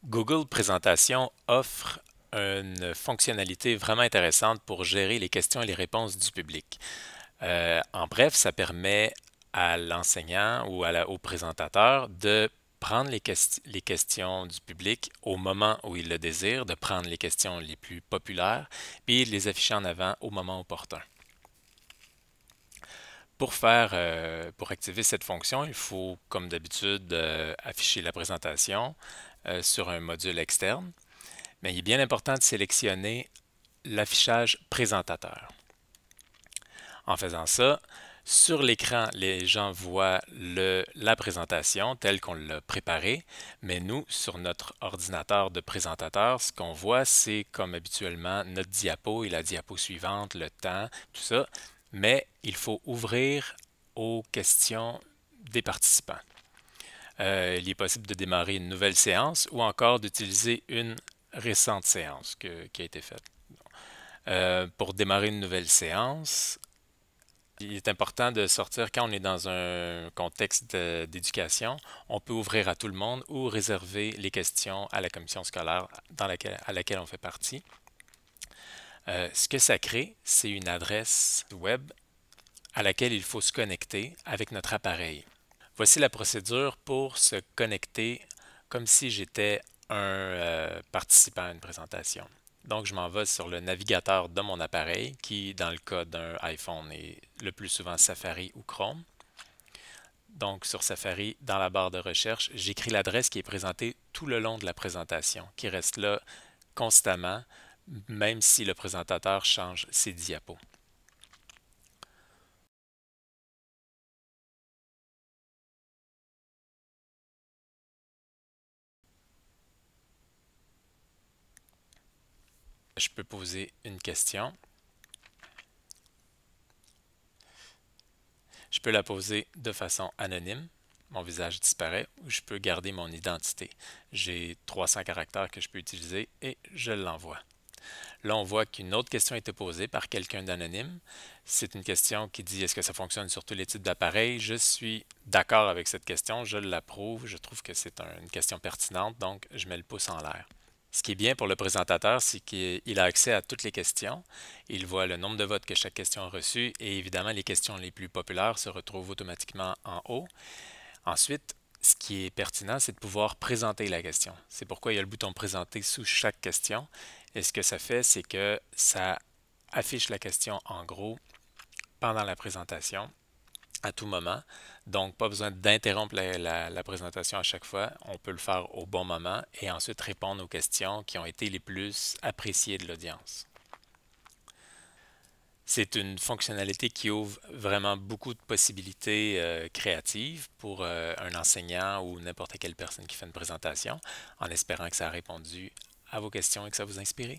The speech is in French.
Google Présentation offre une fonctionnalité vraiment intéressante pour gérer les questions et les réponses du public. En bref, ça permet à l'enseignant ou au présentateur de prendre les questions du public au moment où il le désire, de prendre les questions les plus populaires, puis de les afficher en avant au moment opportun. Pour activer cette fonction, il faut, comme d'habitude, afficher la présentation sur un module externe. Mais il est bien important de sélectionner l'affichage présentateur. En faisant ça, sur l'écran, les gens voient la présentation telle qu'on l'a préparée, mais nous, sur notre ordinateur de présentateur, ce qu'on voit, c'est comme habituellement notre diapo et la diapo suivante, le temps, tout ça, mais il faut ouvrir aux questions des participants. Il est possible de démarrer une nouvelle séance ou encore d'utiliser une récente séance qui a été faite. Pour démarrer une nouvelle séance, il est important de sortir quand on est dans un contexte d'éducation. On peut ouvrir à tout le monde ou réserver les questions à la commission scolaire à laquelle on fait partie. Ce que ça crée, c'est une adresse web à laquelle il faut se connecter avec notre appareil. Voici la procédure pour se connecter comme si j'étais un participant à une présentation. Donc, je m'en vais sur le navigateur de mon appareil, qui, dans le cas d'un iPhone, est le plus souvent Safari ou Chrome. Donc, sur Safari, dans la barre de recherche, j'écris l'adresse qui est présentée tout le long de la présentation, qui reste là constamment, même si le présentateur change ses diapos. Je peux poser une question. Je peux la poser de façon anonyme, mon visage disparaît, ou je peux garder mon identité. J'ai 300 caractères que je peux utiliser et je l'envoie. Là, on voit qu'une autre question a été posée par quelqu'un d'anonyme. C'est une question qui dit est-ce que ça fonctionne sur tous les types d'appareils? Je suis d'accord avec cette question, je l'approuve, je trouve que c'est une question pertinente, donc je mets le pouce en l'air. Ce qui est bien pour le présentateur, c'est qu'il a accès à toutes les questions. Il voit le nombre de votes que chaque question a reçu et évidemment, les questions les plus populaires se retrouvent automatiquement en haut. Ensuite, ce qui est pertinent, c'est de pouvoir présenter la question. C'est pourquoi il y a le bouton présenter sous chaque question. Et ce que ça fait, c'est que ça affiche la question en gros pendant la présentation à tout moment. Donc, pas besoin d'interrompre la présentation à chaque fois. On peut le faire au bon moment et ensuite répondre aux questions qui ont été les plus appréciées de l'audience. C'est une fonctionnalité qui ouvre vraiment beaucoup de possibilités créatives pour un enseignant ou n'importe quelle personne qui fait une présentation, en espérant que ça a répondu à vos questions et que ça vous a inspiré.